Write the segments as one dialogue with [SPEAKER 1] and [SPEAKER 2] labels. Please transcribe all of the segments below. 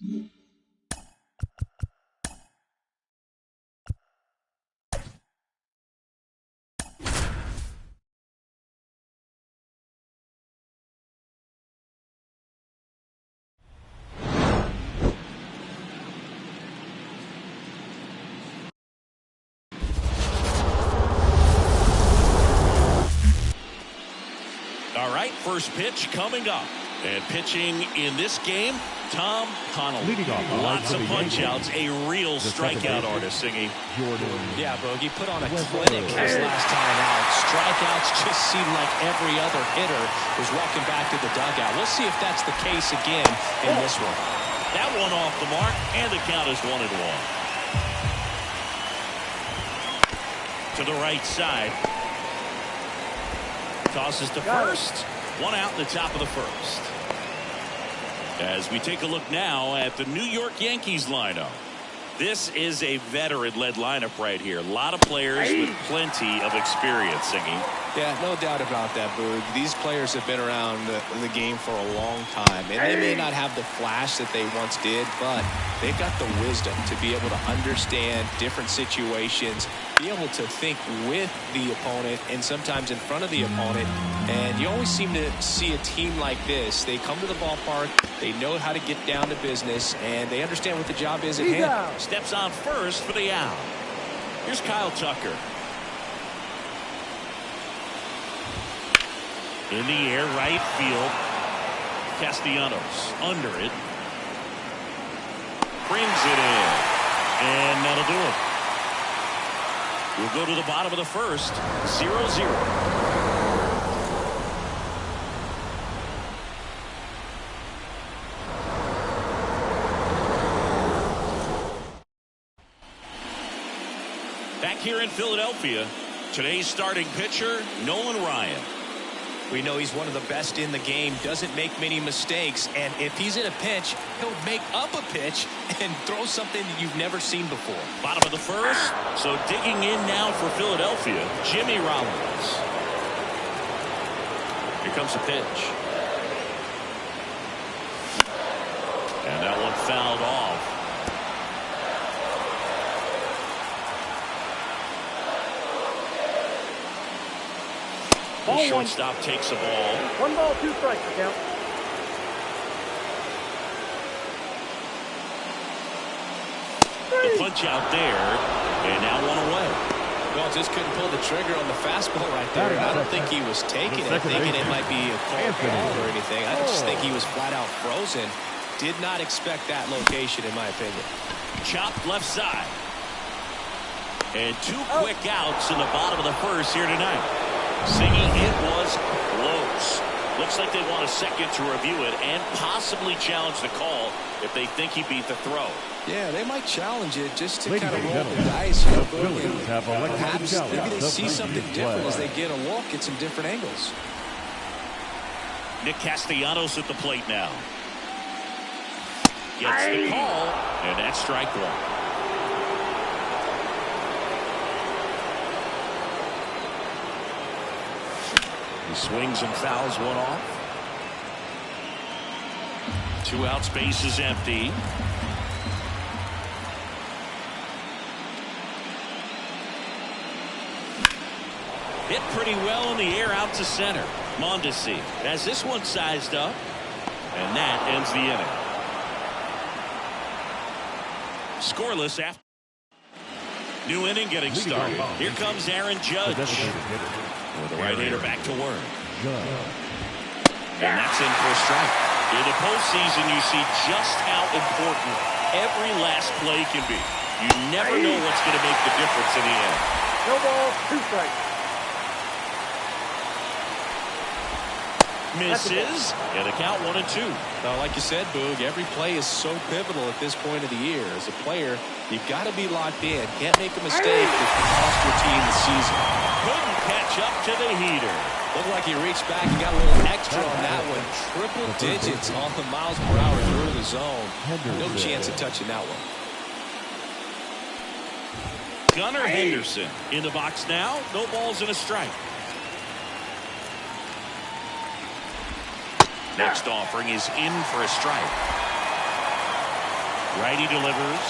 [SPEAKER 1] All right, first pitch coming up. And pitching in this game, Connolly. Lots of punch-outs, a real strikeout artist, Singy.
[SPEAKER 2] Yeah, Bogey put on a clinic his last time out. Strikeouts just seemed like every other hitter was walking back to the dugout. We'll see if that's the case again in this one.
[SPEAKER 1] That one off the mark, and the count is 1-1. To the right side. Tosses to first. One out in the top of the first. As we take a look now at the New York Yankees lineup. This is a veteran-led lineup right here. A lot of players with plenty of experience, Singy.
[SPEAKER 2] Yeah, no doubt about that, Boog. These players have been around the game for a long time, and they may not have the flash that they once did, but they've got the wisdom to be able to understand different situations, be able to think with the opponent and sometimes in front of the opponent. And you always seem to see a team like this. They come to the ballpark, they know how to get down to business, and they understand what the job is at hand.
[SPEAKER 1] Steps on first for the out. Here's Kyle Tucker. In the air, right field. Castellanos under it. Brings it in. And that'll do it. We'll go to the bottom of the first. 0-0. Back here in Philadelphia, today's starting pitcher, Nolan Ryan.
[SPEAKER 2] We know he's one of the best in the game, doesn't make many mistakes, and if he's in a pinch, he'll make up a pitch and throw something that you've never seen before.
[SPEAKER 1] Bottom of the first, so digging in now for Philadelphia, Jimmy Rollins. Here comes the pitch. And that one fouled off. The shortstop takes the ball.
[SPEAKER 3] 1 ball, 2 strikes to count.
[SPEAKER 1] The punch out there, and now one away.
[SPEAKER 2] Well, just couldn't pull the trigger on the fastball right there. I don't think he was taking it, thinking it might be a cold ball or anything. I just think he was flat out frozen. Did not expect that location, in my opinion.
[SPEAKER 1] Chopped left side. And 2 quick outs in the bottom of the first here tonight. Singy, it was close. Looks like they want a second to review it and possibly challenge the call if they think he beat the throw.
[SPEAKER 2] Yeah, they might challenge it just to kind of roll the dice. You know, perhaps maybe they see something different as they get a look at some different angles.
[SPEAKER 1] Nick Castellanos at the plate now. Gets the call, and that's strike one. He swings and fouls one off. 2 outs, base is empty. Hit pretty well in the air out to center. Mondesi has this one sized up, and that ends the inning. Scoreless after. New inning getting started. Here comes Aaron Judge. With the right-hander back to work. And that's in for a strike. In the postseason, you see just how important every last play can be. You never know what's going to make the difference in the end.
[SPEAKER 3] No ball, 2 strikes.
[SPEAKER 1] Misses, and a count 1-2.
[SPEAKER 2] Now, like you said, Boog, every play is so pivotal at this point of the year. As a player, you've got to be locked in. Can't make a mistake that can cost your team the season.
[SPEAKER 1] Couldn't catch up to the heater.
[SPEAKER 2] Looked like he reached back and got a little extra on that one. Triple digits on the miles per hour through the zone. No chance of touching that one.
[SPEAKER 1] Gunnar Henderson in the box now. No balls and a strike. Next offering is in for a strike. Righty delivers.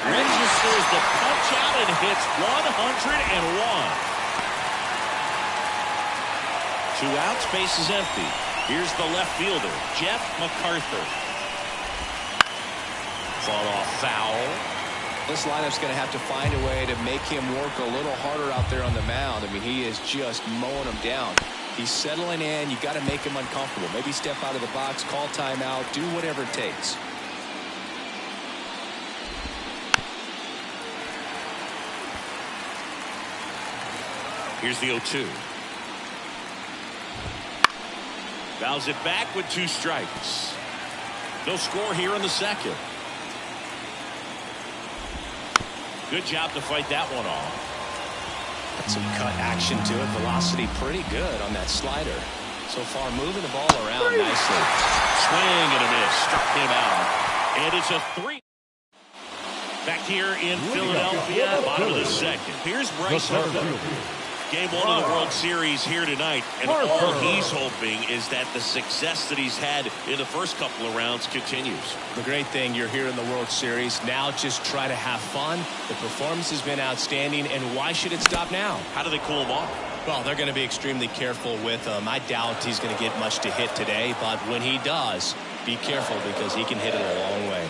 [SPEAKER 1] Registers the punch out and hits 101. 2 outs, base is empty. Here's the left fielder, Jeff MacArthur. Fought off foul.
[SPEAKER 2] This lineup's going to have to find a way to make him work a little harder out there on the mound. I mean, he is just mowing them down. He's settling in. You got to make him uncomfortable. Maybe step out of the box, call timeout, do whatever it takes.
[SPEAKER 1] Here's the 0-2. Fouls it back with 2 strikes. No score here in the second. Good job to fight that one off.
[SPEAKER 2] Got some cut action to it. Velocity pretty good on that slider. So far moving the ball around nicely.
[SPEAKER 1] Swing and a miss. Struck him out. And it's a 3. Back here in Philadelphia, bottom of the second. Here's Bryce Harper. Game 1 of the World Series here tonight, and all he's hoping is that the success that he's had in the first couple of rounds continues.
[SPEAKER 2] The great thing, you're here in the World Series. Now just try to have fun. The performance has been outstanding, and why should it stop now?
[SPEAKER 1] How do they cool him off?
[SPEAKER 2] Well, they're going to be extremely careful with him. I doubt he's going to get much to hit today, but when he does, be careful because he can hit it a long way.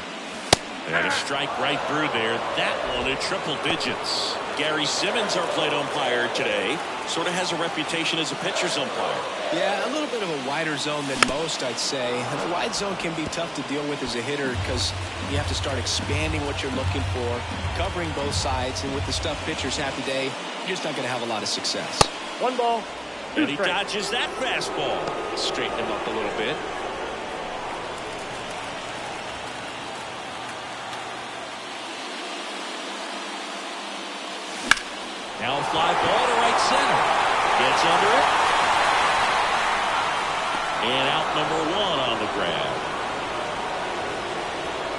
[SPEAKER 1] And a strike right through there. That one in triple digits. Gary Simmons, our plate umpire today, sort of has a reputation as a pitcher's umpire.
[SPEAKER 2] Yeah, a little bit of a wider zone than most, I'd say. And a wide zone can be tough to deal with as a hitter because you have to start expanding what you're looking for, covering both sides, and with the stuff pitchers have today, you're just not going to have a lot of success.
[SPEAKER 3] 1 ball. 2
[SPEAKER 1] And he
[SPEAKER 3] strikes.
[SPEAKER 1] dodges that fastball.
[SPEAKER 2] Straighten him up a little bit.
[SPEAKER 1] Now a fly ball to right center. Gets under it. And out number 1 on the grab.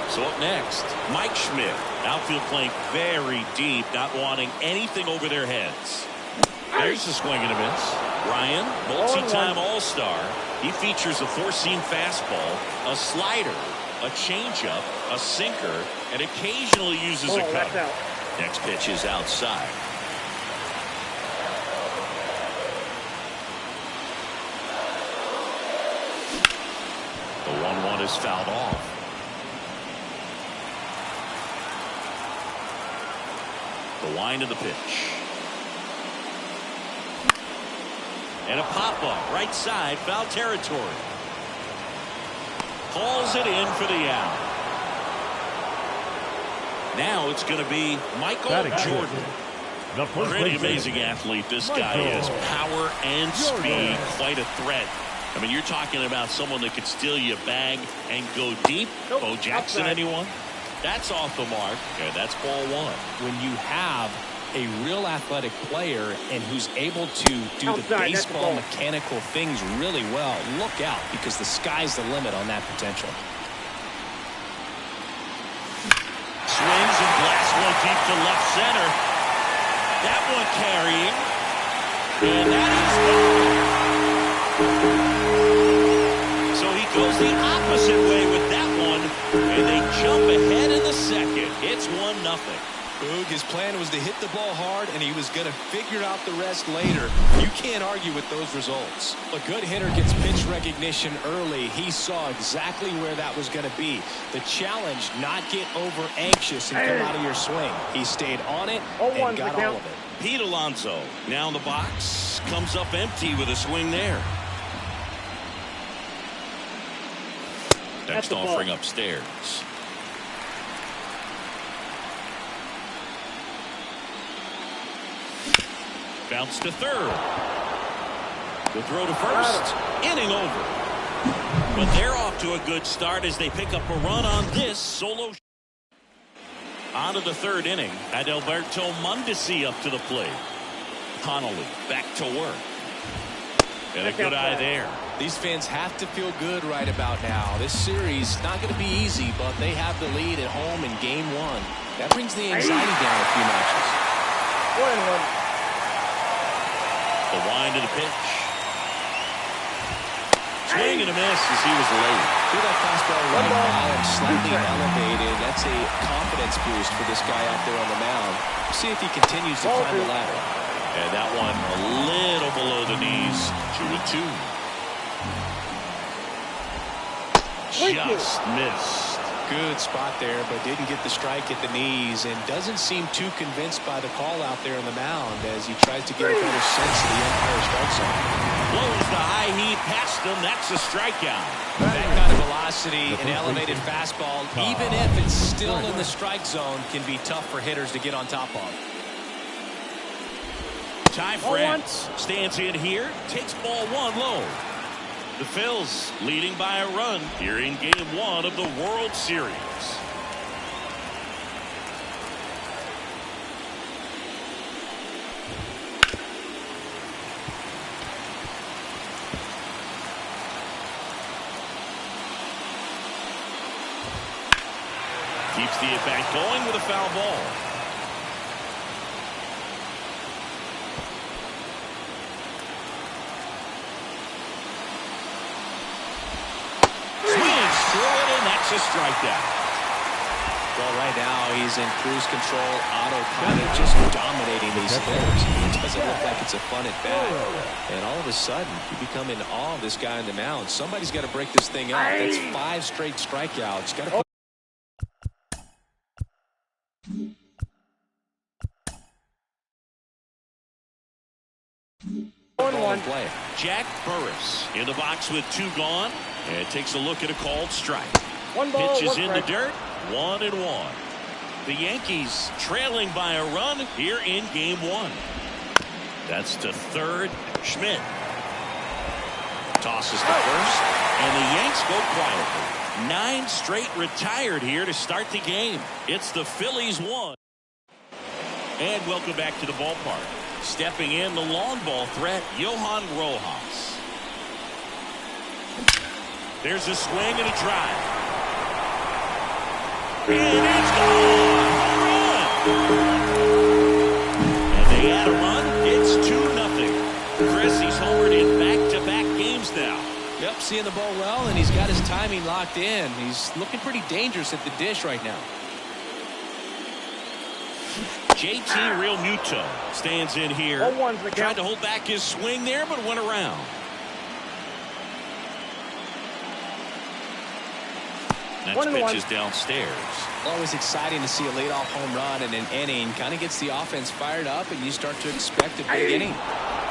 [SPEAKER 1] So up next, Mike Schmidt. Outfield playing very deep, not wanting anything over their heads. There's a swing and a miss. Ryan, multi-time All-Star. He features a 4-seam fastball, a slider, a changeup, a sinker, and occasionally uses a cutter. Next pitch is outside. The 1-1 is fouled off. The wind of the pitch. And a pop-up right side, foul territory. Calls it in for the out. Now it's going to be Michael Jordan. Pretty amazing athlete this guy is. Power and speed, quite a threat. I mean, you're talking about someone that could steal you a bag and go deep. Bo Jackson, anyone? That's off the mark. Yeah, that's ball 1.
[SPEAKER 2] When you have a real athletic player and who's able to do the baseball mechanical things really well, look out because the sky's the limit on that potential.
[SPEAKER 1] Swings and blasts one deep to left center. That one carrying. And that is gone. So he goes the opposite way with that one. And they jump ahead in the second. It's 1-0.
[SPEAKER 2] Boog, his plan was to hit the ball hard, and he was going to figure out the rest later. You can't argue with those results. A good hitter gets pitch recognition early. He saw exactly where that was going to be. The challenge, not get over anxious and come out of your swing. He stayed on it and got all of it.
[SPEAKER 1] Pete Alonso now in the box. Comes up empty with a swing there. Next offering upstairs. Bounce to third. The throw to first. Inning over. But they're off to a good start as they pick up a run on this solo. On to the third inning. Adalberto Mondesi up to the plate. Connolly back to work. And a good eye there.
[SPEAKER 2] These fans have to feel good right about now. This series not going to be easy, but they have the lead at home in game 1. That brings the anxiety down a few notches.
[SPEAKER 3] 1-1.
[SPEAKER 1] The wind of the pitch. Swing and a miss as he was late.
[SPEAKER 2] Feel that fastball right by him, slightly elevated. That's a confidence boost for this guy out there on the mound. See if he continues to climb the ladder.
[SPEAKER 1] And that one a little below the knees. 2-2. Just missed.
[SPEAKER 2] Good spot there, but didn't get the strike at the knees, and doesn't seem too convinced by the call out there on the mound as he tries to get a better sense of the umpire strike zone.
[SPEAKER 1] Blows the high heat past him. That's a strikeout.
[SPEAKER 2] That kind of velocity, an elevated fastball, even if it's still in the strike zone, can be tough for hitters to get on top of.
[SPEAKER 1] Ty France stands in here, takes ball one low. The Phils leading by a run here in Game 1 of the World Series. Keeps the at-bat going with a foul ball. That's a strikeout.
[SPEAKER 2] Well, right now he's in cruise control, autopilot, just dominating these hitters. It doesn't look like it's a fun at bat. And all of a sudden, you become in awe of this guy on the mound. Somebody's got to break this thing up. That's 5 straight strikeouts. Got to.
[SPEAKER 3] One
[SPEAKER 2] play.
[SPEAKER 1] Jack Burris in the box with 2 gone, and takes a look at a called strike.
[SPEAKER 3] One ball,
[SPEAKER 1] Pitch is
[SPEAKER 3] one
[SPEAKER 1] in
[SPEAKER 3] strike.
[SPEAKER 1] the dirt, 1-1. The Yankees trailing by a run here in Game 1. That's to third. Schmidt tosses to first, and the Yanks go quietly. 9 straight retired here to start the game. It's the Phillies 1. And welcome back to the ballpark. Stepping in, the long ball threat, Johan Rojas. There's a swing and a drive. And it's gone! Home run! And they add a run. It's 2-0. Chris, he's homered in back-to-back games now.
[SPEAKER 2] Yep, seeing the ball well, and he's got his timing locked in. He's looking pretty dangerous at the dish right now.
[SPEAKER 1] JT Real Muto stands in here. Tried to hold back his swing there, but went around. Next pitch is downstairs.
[SPEAKER 2] Always exciting to see a leadoff home run in an inning. Kind of gets the offense fired up, and you start to expect a big inning.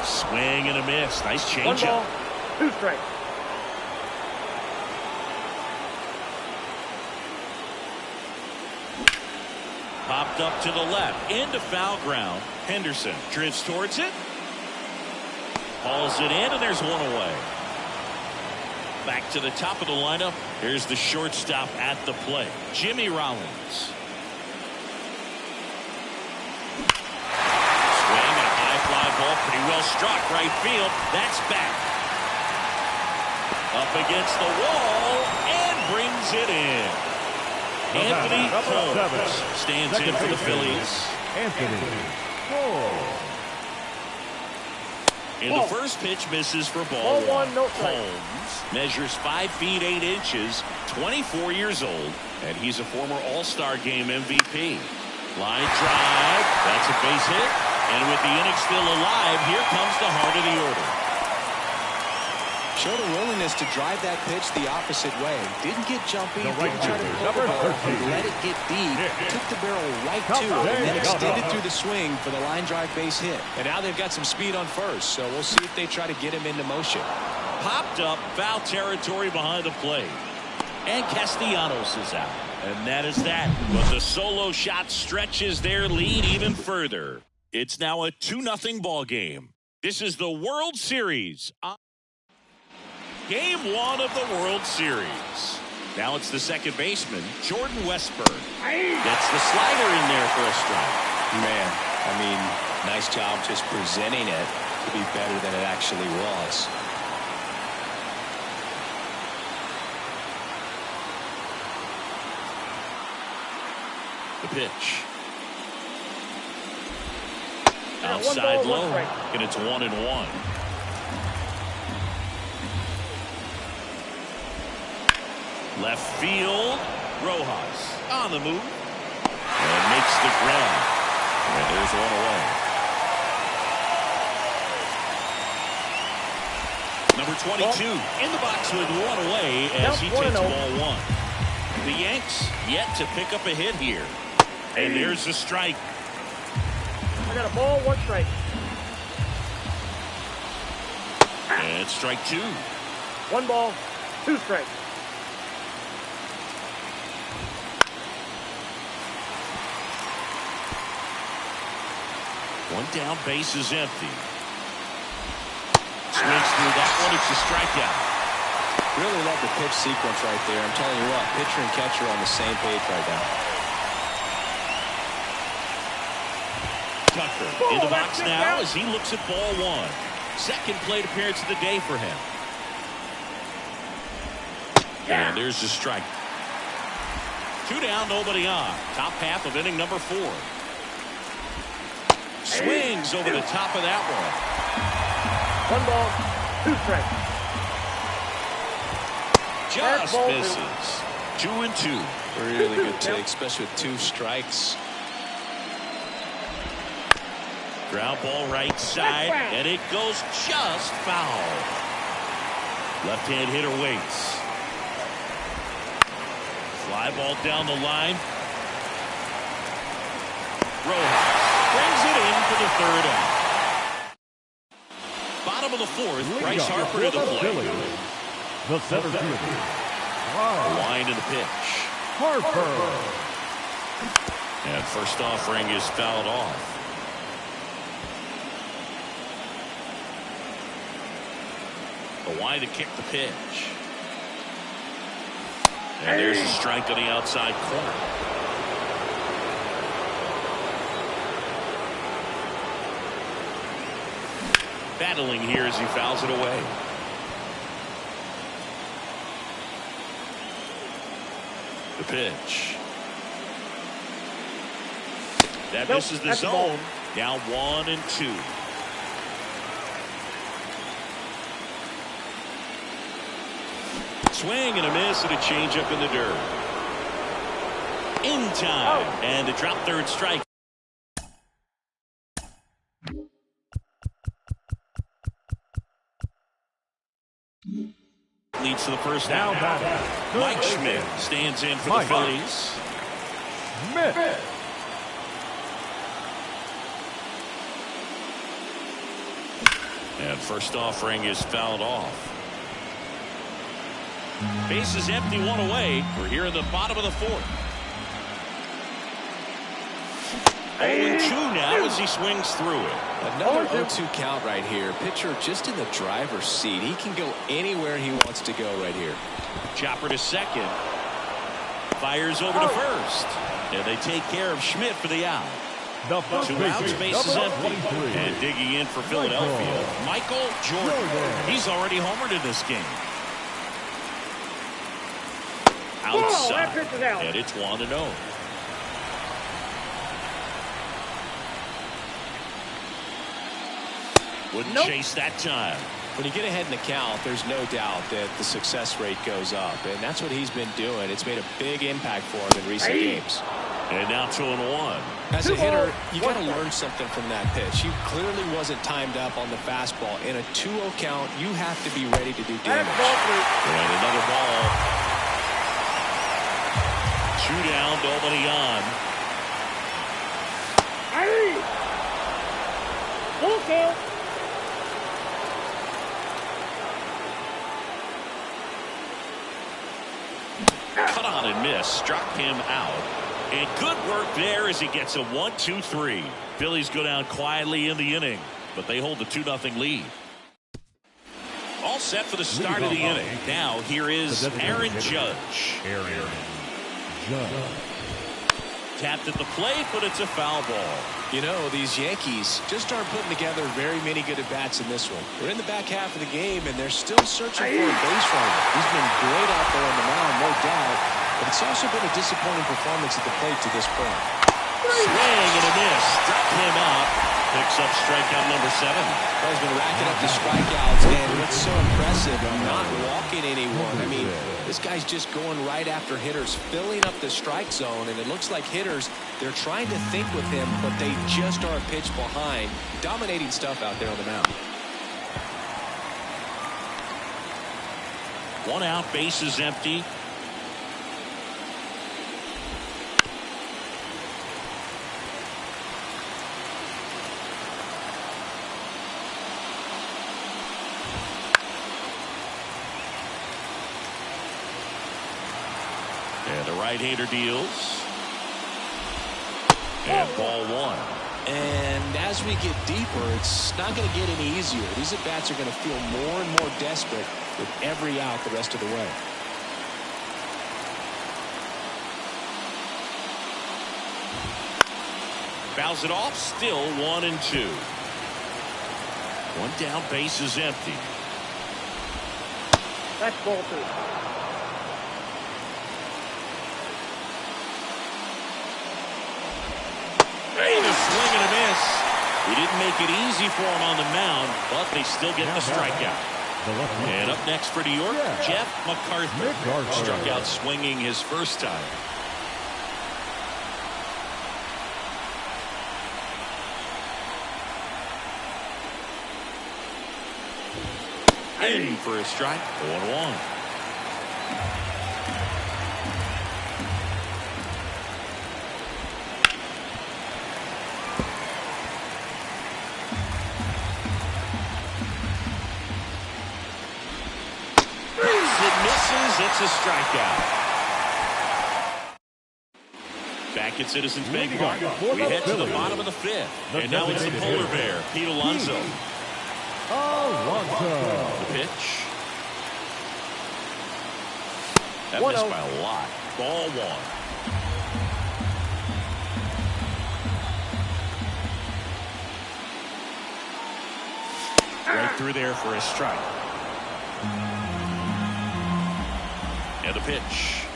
[SPEAKER 1] Swing and a miss. Nice changeup.
[SPEAKER 3] 1 ball, 2 strikes.
[SPEAKER 1] Popped up to the left, into foul ground. Henderson drifts towards it. Hauls it in, and there's one away. Back to the top of the lineup. Here's the shortstop at the plate, Jimmy Rollins. Swing and a high fly ball, pretty well struck right field. That's back. Up against the wall and brings it in. Anthony Holmes stands in for the Phillies. In the first pitch, misses for ball one. Holmes measures 5 feet 8 inches, 24 years old, and he's a former All-Star Game MVP. Line drive, that's a base hit, and with the inning still alive, here comes the heart of the order.
[SPEAKER 2] Showed a willingness to drive that pitch the opposite way. Didn't get jumpy, didn't try to pull the ball, let it get deep, took the barrel right to it, and then extended through the swing for the line drive base hit. And now they've got some speed on first, so we'll see if they try to get him into motion.
[SPEAKER 1] Popped up, foul territory behind the plate. And Castellanos is out. And that is that. But the solo shot stretches their lead even further. It's now a 2-0 ball game. This is the World Series. Game 1 of the World Series. Now it's the second baseman, Jordan Westburg. Gets the slider in there for a strike.
[SPEAKER 2] Man, I mean, nice job just presenting it to be better than it actually was.
[SPEAKER 1] The pitch. Outside low, and it's 1-1. Left field. Rojas on the move. And makes the grab. And there's one away. Number 22 in the box with one away as he takes ball one. The Yanks yet to pick up a hit here. And there's the strike.
[SPEAKER 3] I got a ball, 1 strike.
[SPEAKER 1] And strike 2.
[SPEAKER 3] 1 ball, 2 strikes.
[SPEAKER 1] One down, base is empty. Swings through that one. It's a strikeout.
[SPEAKER 2] Really love the pitch sequence right there. I'm telling you what, pitcher and catcher on the same page right now.
[SPEAKER 1] Tucker in the box now as he looks at ball one. Second plate appearance of the day for him. And there's the strike. 2 down, nobody on. Top half of inning number 4. Swings over the top of that one.
[SPEAKER 3] 1 ball, 2 strikes.
[SPEAKER 1] Just misses. 2-2.
[SPEAKER 2] Really good take, especially with 2 strikes.
[SPEAKER 1] Ground ball right side, and it goes just foul. Left-hand hitter waits. Fly ball down the line. Rojas brings it in for the 3rd out. Bottom of the 4th, Bryce Harper to the plate.
[SPEAKER 4] The center fielder.
[SPEAKER 1] Wind in the pitch.
[SPEAKER 4] Harper.
[SPEAKER 1] And first offering is fouled off. The wind to kick the pitch. And there's a strike on the outside corner. Battling here as he fouls it away. The pitch. That misses the zone. Now 1-2. Swing and a miss and a changeup in the dirt. In time. And the drop 3rd strike. Leads to the first out. Mike Schmidt stands in for the Phillies.
[SPEAKER 4] Schmidt.
[SPEAKER 1] And first offering is fouled off. Base is empty, 1 away. We're here in the bottom of the 4th. 0-2 now as he swings through it.
[SPEAKER 2] Another 0-2 count right here. Pitcher just in the driver's seat. He can go anywhere he wants to go right here.
[SPEAKER 1] Chopper to second. Fires over to first. And they take care of Schmidt for the out. 2 outs, base is empty. And digging in for Philadelphia, Michael Jordan. He's already homered in this game. Outside. And it's 1-0. Wouldn't chase that time.
[SPEAKER 2] When you get ahead in the count, there's no doubt that the success rate goes up, and that's what he's been doing. It's made a big impact for him in recent games.
[SPEAKER 1] And now 2-1.
[SPEAKER 2] As a hitter, you got to learn something from that pitch. He clearly wasn't timed up on the fastball. In a 2-0 count, you have to be ready to do damage.
[SPEAKER 1] And another ball. 2 down, nobody on.
[SPEAKER 3] Full count.
[SPEAKER 1] Cut on and miss. Struck him out. And good work there as he gets a 1-2-3. Phillies go down quietly in the inning, but they hold the 2-0 lead. All set for the start of the inning. Now here is Aaron Judge. Tapped at the plate, but it's a foul ball.
[SPEAKER 2] You know, these Yankees just aren't putting together very many good at-bats in this one. They're in the back half of the game, and they're still searching for a base runner. He's been great out there on the mound, no doubt, but it's also been a disappointing performance at the plate to this point.
[SPEAKER 1] Swing and a miss. Struck him out. Picks up strikeout number 7.
[SPEAKER 2] Well, he's been racking up the strikeouts, and what's so impressive, not walking anyone. I mean, this guy's just going right after hitters, filling up the strike zone, and it looks like hitters, they're trying to think with him, but they just are a pitch behind. Dominating stuff out there on the mound.
[SPEAKER 1] 1 out, bases empty. And the right-hander deals. And ball 1.
[SPEAKER 2] And as we get deeper, it's not going to get any easier. These at-bats are going to feel more and more desperate with every out the rest of the way.
[SPEAKER 1] Fouls it off, still 1-2. 1 down, bases empty.
[SPEAKER 3] That's ball 2.
[SPEAKER 1] Hey, the swing and a miss. He didn't make it easy for him on the mound, but they still get the strikeout. And up next for New York, Jeff McArthur. Struck out swinging his first time. In for a strike, 0-1. It's a strikeout. Back at Citizens Bank Park, we head to the bottom of the 5th. And now it's the polar bear, Pete Alonso. The pitch. That missed by a lot. Ball 1. Right through there for a strike. And the pitch.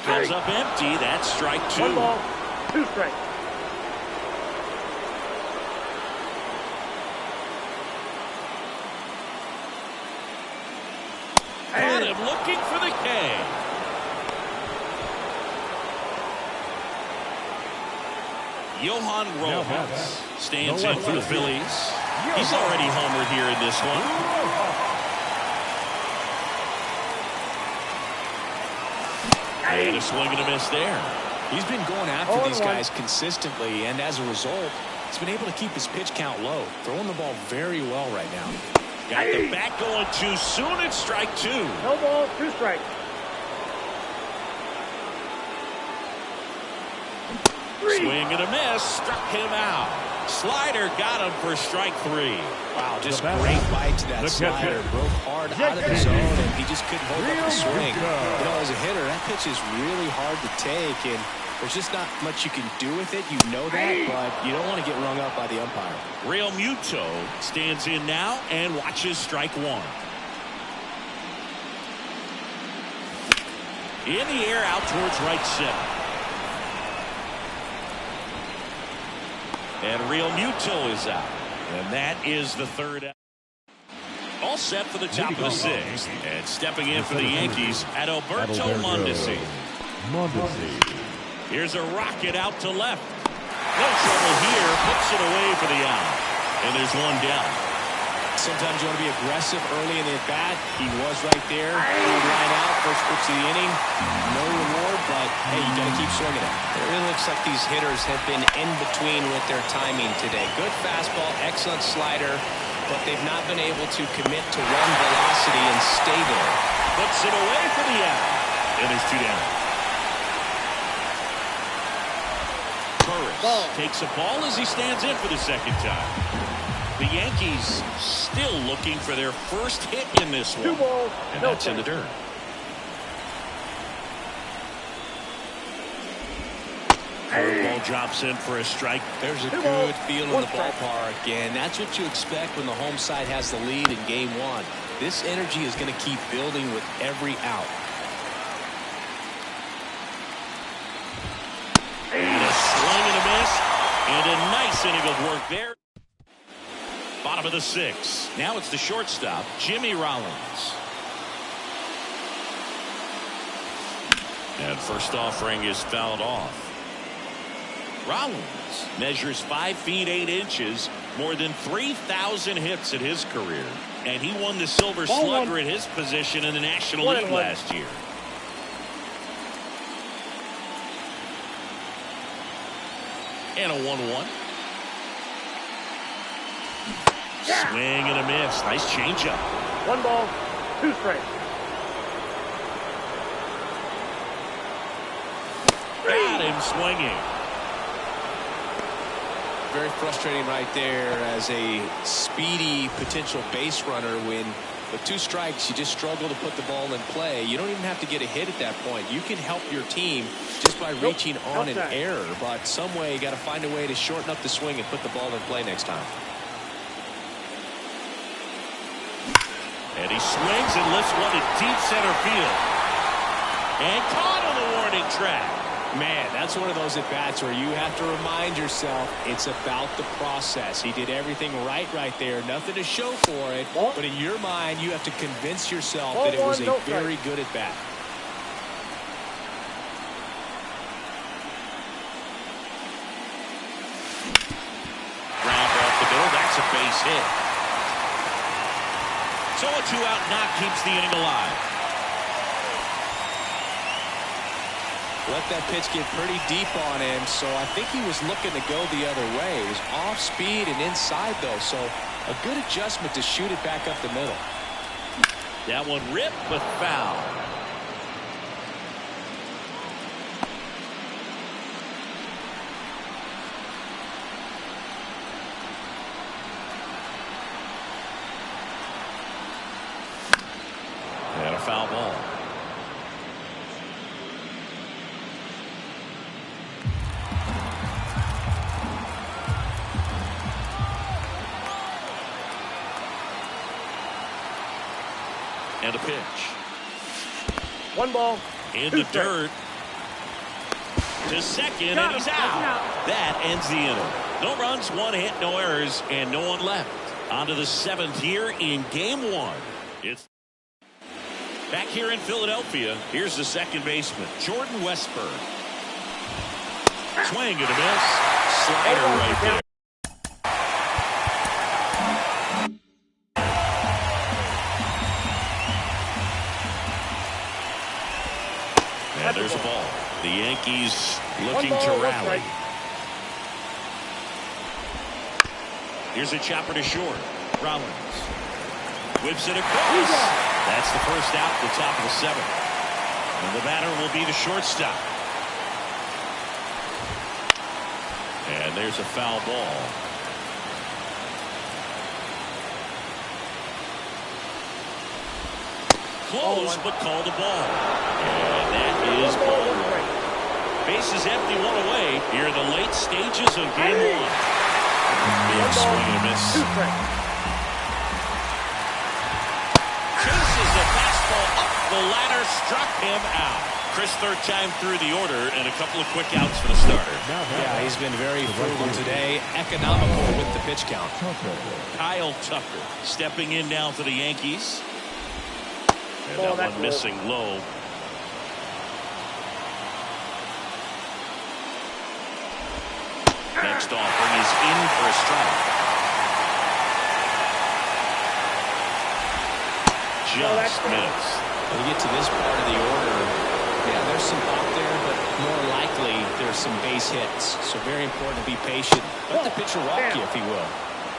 [SPEAKER 1] Comes up empty. That's strike 2.
[SPEAKER 3] 1 ball, 2 strikes.
[SPEAKER 1] Got him looking for the K. Johan Rojas stands in for the Phillies. He's already homered here in this one. And a swing and a miss there.
[SPEAKER 2] He's been going after these guys consistently, and as a result, he's been able to keep his pitch count low, throwing the ball very well right now.
[SPEAKER 1] Got the bat going too soon. It's strike 2.
[SPEAKER 3] No balls, 2 strikes.
[SPEAKER 1] Swing and a miss. Struck him out. Slider got him for strike 3.
[SPEAKER 2] Wow, just great bite to that slider. Broke hard out of the zone, and he just couldn't hold up the swing. You know, as a hitter, that pitch is really hard to take, and there's just not much you can do with it. You know that, but you don't want to get rung up by the umpire.
[SPEAKER 1] Real Muto stands in now and watches strike 1. In the air out towards right center. And Real Muto is out. And that is the 3rd out. All set for the top of the 6th. And stepping in for the Yankees at Alberto Mondesi. Here's a rocket out to left. No trouble here. Puts it away for the out. And there's 1 down.
[SPEAKER 2] Sometimes you want to be aggressive early in the at-bat. He was right there. Line out, first pitch of the inning. No reward, but hey, you got to keep swinging it.
[SPEAKER 5] It really looks like these hitters have been in between with their timing today. Good fastball, excellent slider, but they've not been able to commit to one velocity and stay there.
[SPEAKER 1] Puts it away for the out. And there's 2 down. Burris takes a ball as he stands in for the 2nd time. The Yankees still looking for their first hit in this one.
[SPEAKER 3] 2 balls,
[SPEAKER 1] and
[SPEAKER 3] no
[SPEAKER 1] that's in the dirt. Curveball drops in for a strike.
[SPEAKER 2] There's a good feel in the ballpark, and that's what you expect when the home side has the lead in game 1. This energy is going to keep building with every out.
[SPEAKER 1] And a swing and a miss. And a nice inning of work there. Bottom of the 6th. Now it's the shortstop, Jimmy Rollins. And first offering is fouled off. Rollins measures 5 feet 8 inches, more than 3,000 hits in his career. And he won the Silver Slugger at his position in the National League last year. And a 1-1. Swing and a miss. Nice changeup.
[SPEAKER 3] 1 ball, 2 strikes.
[SPEAKER 1] Got him swinging.
[SPEAKER 2] Very frustrating right there as a speedy potential base runner. When with 2 strikes, you just struggle to put the ball in play. You don't even have to get a hit at that point. You can help your team just by reaching on an error. But some way, you got to find a way to shorten up the swing and put the ball in play next time.
[SPEAKER 1] And he swings and lifts one to deep center field. And caught on the warning track.
[SPEAKER 5] Man, that's one of those at-bats where you have to remind yourself it's about the process. He did everything right there. Nothing to show for it. But in your mind, you have to convince yourself that it was a very good at-bat.
[SPEAKER 1] Ground off the middle. That's a base hit. So a 2-out knock keeps the inning alive.
[SPEAKER 2] Let that pitch get pretty deep on him, so I think he was looking to go the other way. It was off speed and inside, though, so a good adjustment to shoot it back up the middle.
[SPEAKER 1] That one ripped, but foul. And a foul ball. And a pitch.
[SPEAKER 3] 1 ball.
[SPEAKER 1] In the dirt. To second, and he's out. That ends the inning. No runs, 1 hit, no errors, and no one left. On to the 7th here in Game 1. It's back here in Philadelphia. Here's the second baseman, Jordan Westburg. Swing and a miss. Slider right there. And there's a ball. The Yankees looking to rally. Here's a chopper to short. Rollins whips it across. That's the first out at the top of the 7th. And the batter will be the shortstop. And there's a foul ball. Close, but called a ball. And that is ball 1. Bases empty, 1 away here in the late stages of Game 1. Big swing and a miss. Chases a fastball up the ladder, struck him out. Chris, 3rd time through the order, and a couple of quick outs for the starter.
[SPEAKER 5] Yeah, he's been very frugal today. Economical with the pitch count.
[SPEAKER 1] Kyle Tucker stepping in now for the Yankees. And that one missing low. Next offering is in for a strike. Just missed.
[SPEAKER 5] When you get to this part of the order, yeah, there's some out there, but more likely there's some base hits. So very important to be patient. Let the pitcher walk you, if he will.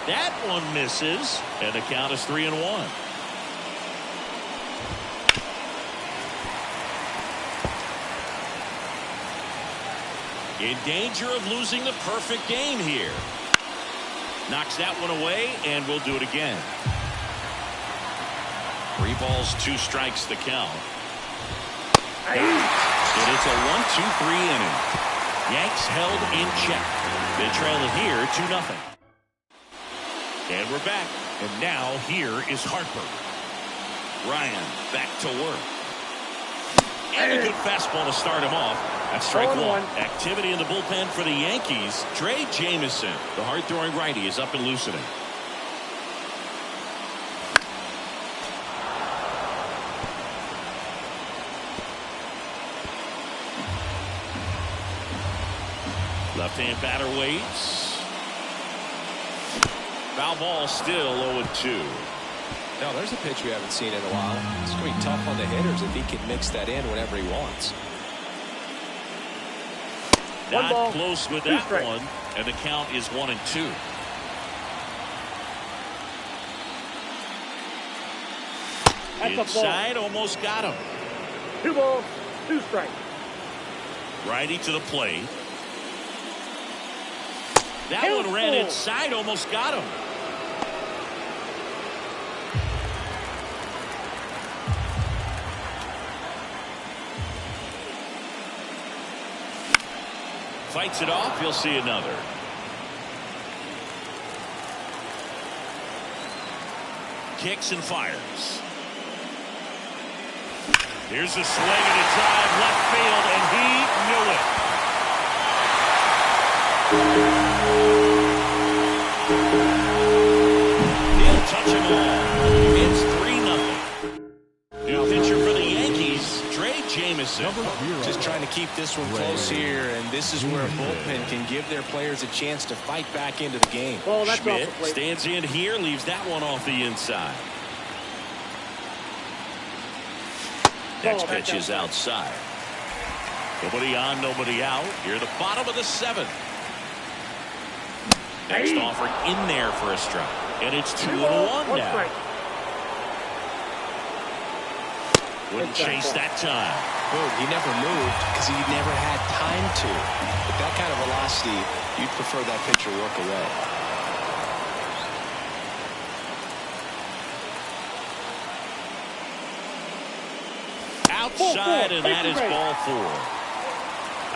[SPEAKER 1] That one misses, and the count is 3-1. In danger of losing the perfect game here. Knocks that one away, and we'll do it again. 3 balls, 2 strikes the count. And it's a 1-2-3 inning. Yanks held in check. They trail it here 2-0. And we're back. And now here is Harper. Ryan back to work. And a good fastball to start him off. That's strike one.
[SPEAKER 3] 0-1.
[SPEAKER 1] Activity in the bullpen for the Yankees. Trey Jamison, the hard-throwing righty, is up and loosening. Left-hand batter waits. Foul ball, still 0-2.
[SPEAKER 5] Now, there's a pitch we haven't seen in a while. It's going to be tough on the hitters if he can mix that in whenever he wants.
[SPEAKER 1] Not close with that one, and the count is 1-2. Inside, almost got him.
[SPEAKER 3] 2 balls, 2 strikes.
[SPEAKER 1] Righty to the plate. That one ran inside, almost got him. Fights it off, he'll see another. Kicks and fires. Here's a swing and a drive left field, and he knew it. He'll touch them all. It's 3-0. New pitcher for the Yankees, Trey Jamison.
[SPEAKER 5] Just trying to keep this one close here, and this is where a bullpen can give their players a chance to fight back into the game.
[SPEAKER 1] Schmidt stands in here, leaves that one off the inside. Next pitch is outside. Nobody on, nobody out. Here, the bottom of the 7th. Next offer in there for a strike, and it's 2-1 now. Wouldn't chase that time.
[SPEAKER 5] Good. He never moved because he never had time to. With that kind of velocity, you'd prefer that pitcher work away.
[SPEAKER 1] Outside, and that is ball 4.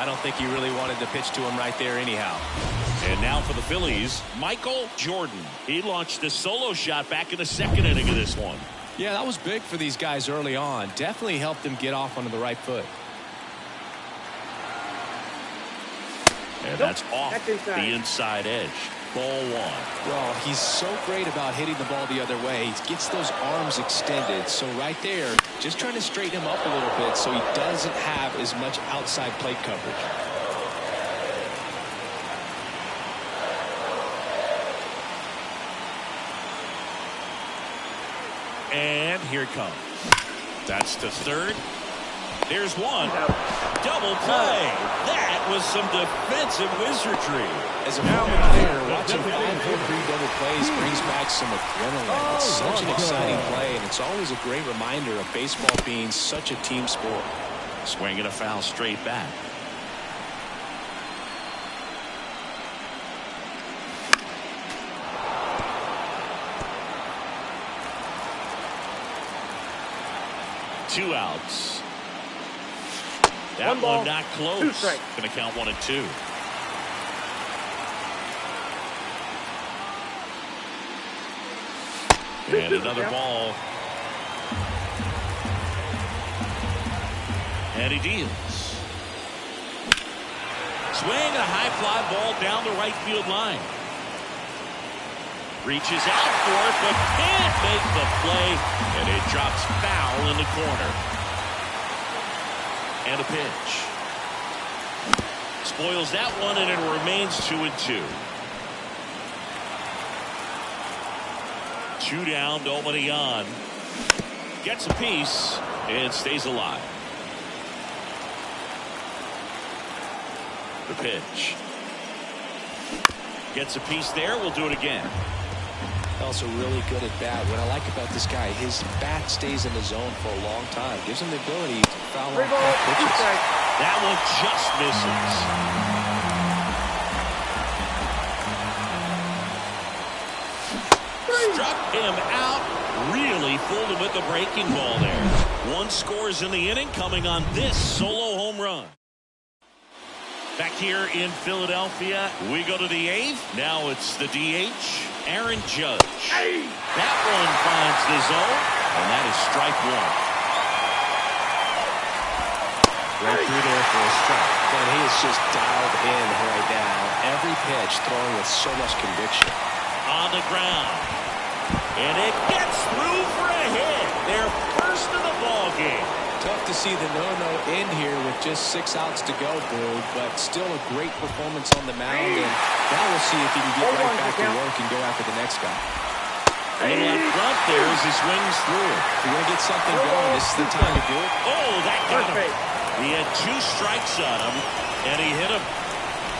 [SPEAKER 5] I don't think he really wanted to pitch to him right there anyhow.
[SPEAKER 1] And now for the Phillies, Michael Jordan. He launched a solo shot back in the 2nd inning of this one.
[SPEAKER 5] Yeah, that was big for these guys early on. Definitely helped them get off onto the right foot.
[SPEAKER 1] And that's off the inside edge. Ball 1.
[SPEAKER 5] Well, he's so great about hitting the ball the other way. He gets those arms extended. So right there, just trying to straighten him up a little bit so he doesn't have as much outside plate coverage.
[SPEAKER 1] And here it comes. That's to 3rd. There's one. Double play. That was some defensive wizardry.
[SPEAKER 5] As a former player, watching 5 or 3 double plays brings back some adrenaline. It's such an exciting play, and it's always a great reminder of baseball being such a team sport.
[SPEAKER 1] Swing and a foul straight back. Two outs. That one not close. Going to count 1-2. And another ball. And he deals. Swing and a high fly ball down the right field line. Reaches out for it, but can't make the play. And it drops foul in the corner. And a pitch. Spoils that one, and it remains 2-2. 2 down, nobody on. Gets a piece and stays alive. The pitch. Gets a piece there. We'll do it again.
[SPEAKER 5] Also really good at bat. What I like about this guy, his bat stays in the zone for a long time. Gives him the ability to foul off pitches.
[SPEAKER 1] That one just misses. Struck him out. Really fooled him with the breaking ball there. 1 scores in the inning, coming on this solo home run. Back here in Philadelphia, we go to the 8th. Now it's the DH, Aaron Judge. That one finds the zone, and that is strike 1.
[SPEAKER 5] Right through there for a strike. And he is just dialed in right now. Every pitch throwing with so much conviction.
[SPEAKER 1] On the ground. And it gets through for a hit. Their first of the ball game.
[SPEAKER 5] Tough to see the no-no end here with just 6 outs to go, Boog, but still a great performance on the mound. And now we'll see if he can get right back to work and go after the next guy.
[SPEAKER 1] And up front there as he swings through.
[SPEAKER 5] If you want to get something going, this is the time to do it.
[SPEAKER 1] Oh, that got him. He had 2 strikes on him, and he hit him.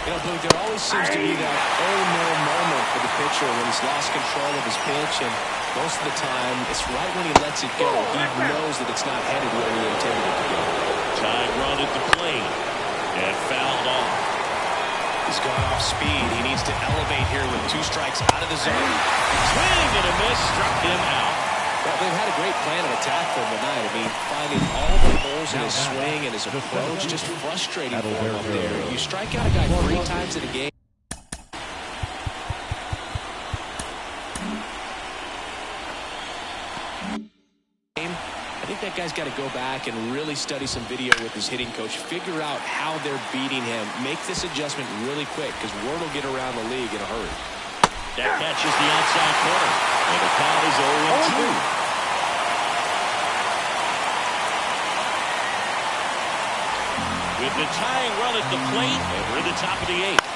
[SPEAKER 5] You know, Boog, there always seems to be that oh-no moment for the pitcher when he's lost control of his pitch, and most of the time, it's right when he lets it go. He knows that it's not headed where he intended it to go.
[SPEAKER 1] Tying run at the plate, and fouled off.
[SPEAKER 5] He's gone off speed. He needs to elevate here with 2 strikes out of the zone.
[SPEAKER 1] Swing and a miss, struck him out.
[SPEAKER 5] Well, they've had a great plan of attack for him tonight. I mean, finding all the holes in his swing and his approach, just frustrating for him up there. You strike out a guy 3 times in a game. I think that guy's got to go back and really study some video with his hitting coach, figure out how they're beating him, make this adjustment really quick because word will get around the league in a hurry.
[SPEAKER 1] That catches the outside corner, and the count is 0-2. With the tying run at the plate, and we're in the top of the 8th.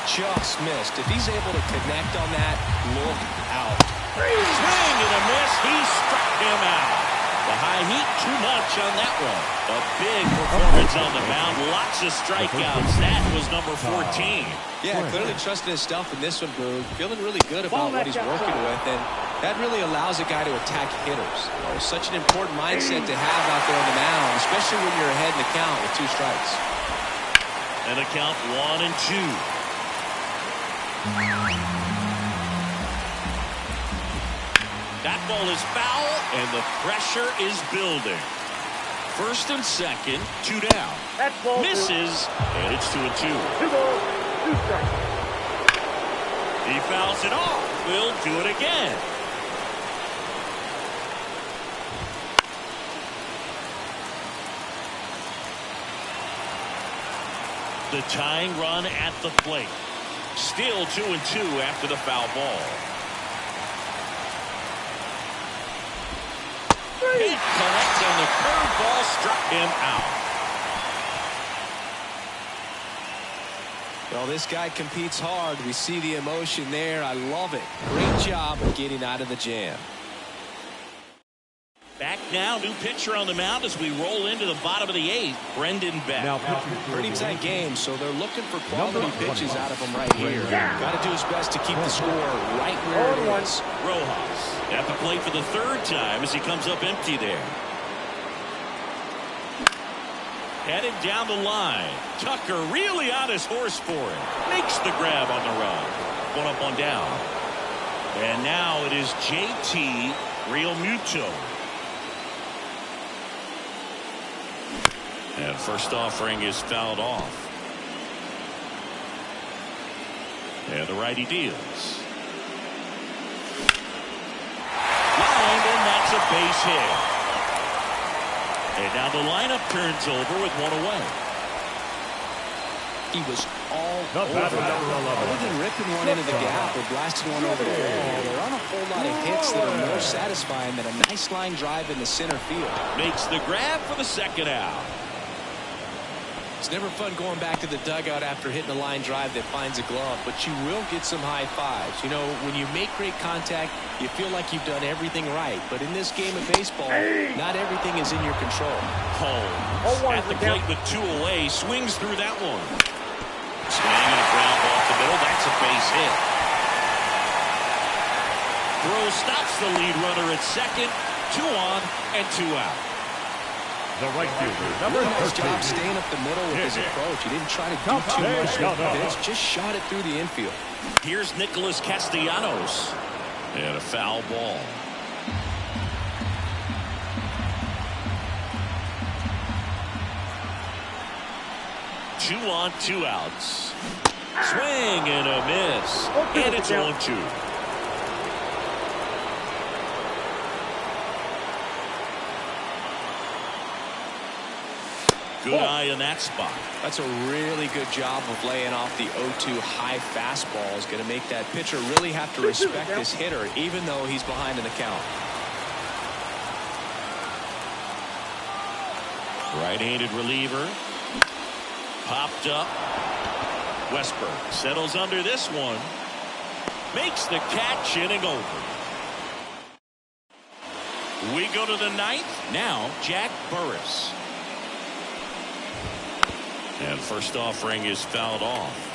[SPEAKER 5] Just missed. If he's able to connect on that, look out.
[SPEAKER 1] Swing and a miss. He struck him out. The high heat, too much on that one. A big performance on the mound. Lots of strikeouts. That was number 14.
[SPEAKER 5] Yeah, clearly trusting his stuff in this one, Boog. Feeling really good about what he's working with, and that really allows a guy to attack hitters. You know, such an important mindset to have out there on the mound, especially when you're ahead in the count with 2 strikes.
[SPEAKER 1] And a count 1-2. That ball is foul, and the pressure is building. First and second, 2 down. Misses, and it's 2-2.
[SPEAKER 3] 2 balls, 2 strikes.
[SPEAKER 1] He fouls it off. We'll do it again. The tying run at the plate. Still 2-2 after the foul ball. Hit connects on the curveball, struck him out.
[SPEAKER 5] Well, this guy competes hard. We see the emotion there. I love it. Great job of getting out of the jam.
[SPEAKER 1] Back now, new pitcher on the mound as we roll into the bottom of the 8th, Brendan Beck.
[SPEAKER 4] Now,
[SPEAKER 5] pretty tight game, so they're looking for quality pitches out of him right here. Got to do his best to keep the score right where it is.
[SPEAKER 1] Rojas at the plate for the 3rd time as he comes up empty there. Headed down the line. Tucker really on his horse for it. Makes the grab on the run. 1 up, 1 down. And now it is JT Realmuto. And first offering is fouled off. And the righty deals. Line, and that's a base hit. And now the lineup turns over with 1 away.
[SPEAKER 5] He was all over
[SPEAKER 4] batter,
[SPEAKER 5] that.
[SPEAKER 4] number 11.
[SPEAKER 5] Other than ripping one into the gap or blasting one over the wall, there aren't a whole lot of hits that are more satisfying than a nice line drive in the center field.
[SPEAKER 1] Makes the grab for the 2nd out.
[SPEAKER 5] It's never fun going back to the dugout after hitting a line drive that finds a glove, but you will get some high fives. You know, when you make great contact, you feel like you've done everything right. But in this game of baseball, not everything is in your control.
[SPEAKER 1] Holmes at the plate with 2 away, swings through that one. Swing and a ground ball off the middle. That's a base hit. Throw stops the lead runner at second. 2 on and 2 out.
[SPEAKER 4] The right fielder, number
[SPEAKER 5] Really nice
[SPEAKER 4] 13.
[SPEAKER 5] job staying up the middle with his approach. He didn't try to do too much with the pitch, just shot it through the infield.
[SPEAKER 1] Here's Nicholas Castellanos. And a foul ball. Two on, 2 outs. Swing and a miss. And it's 0-2. Good eye in that spot.
[SPEAKER 5] That's a really good job of laying off the 0-2 high fastball. Is going to make that pitcher really have to respect this hitter, even though he's behind in the count.
[SPEAKER 1] Right-handed reliever. Popped up. Westberg settles under this one. Makes the catch, inning over. We go to the ninth. Now Jack Burris. And first offering is fouled off.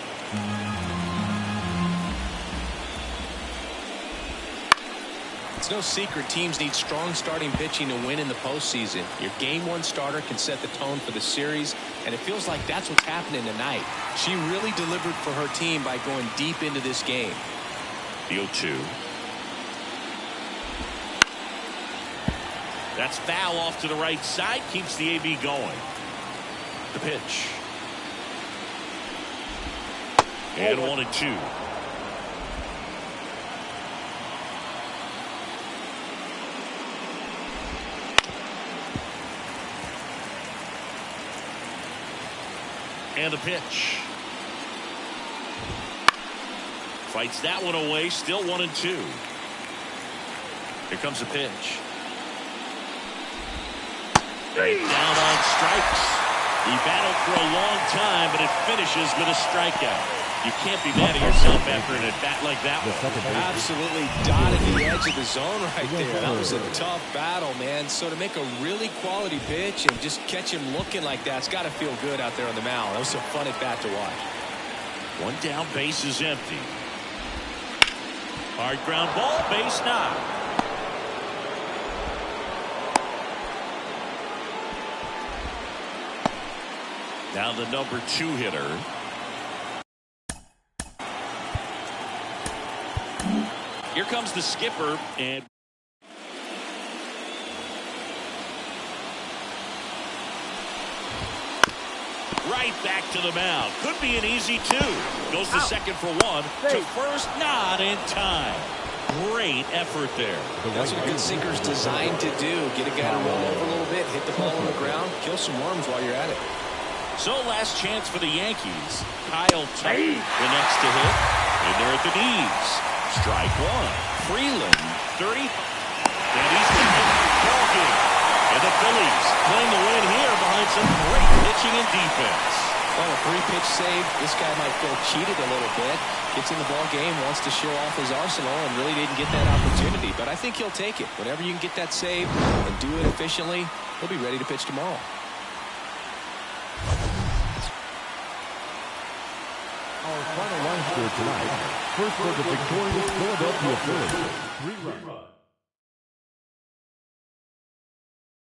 [SPEAKER 5] It's no secret teams need strong starting pitching to win in the postseason. Your game one starter can set the tone for the series, and it feels like that's what's happening tonight. She really delivered for her team by going deep into this game.
[SPEAKER 1] The 0-2. That's foul off to the right side. Keeps the AB going. The pitch. And 1-2. And the pitch. Fights that one away. Still 1-2. Here comes the pitch. Down on strikes. He battled for a long time, but it finishes with a strikeout. You can't be mad at yourself after an at-bat like that one.
[SPEAKER 5] Absolutely dotted the edge of the zone right there. That was a tough battle, man. So to make a really quality pitch and just catch him looking like that, it's got to feel good out there on the mound. That was a fun at-bat to watch.
[SPEAKER 1] One down, base is empty. Hard ground ball, base knock. Now the number 2 hitter. Here comes the skipper, and right back to the mound. Could be an easy 2. Goes to second for 1. To first, not in time. Great effort there.
[SPEAKER 5] That's what a good sinker's designed to do. Get a guy to roll over a little bit, hit the ball on the ground, kill some worms while you're at it.
[SPEAKER 1] So last chance for the Yankees. Kyle Freeland, the next to hit. In there at the knees. Strike 1. Freeland, 30. And he's in the ball game. And the Phillies playing the win here behind some great pitching and defense.
[SPEAKER 5] Well, a 3-pitch save. This guy might feel cheated a little bit. Gets in the ball game, wants to show off his arsenal, and really didn't get that opportunity. But I think he'll take it. Whenever you can get that save and do it efficiently, he'll be ready to pitch tomorrow.
[SPEAKER 4] Our final line score tonight. First for the victorious Philadelphia Phillies. 3 runs.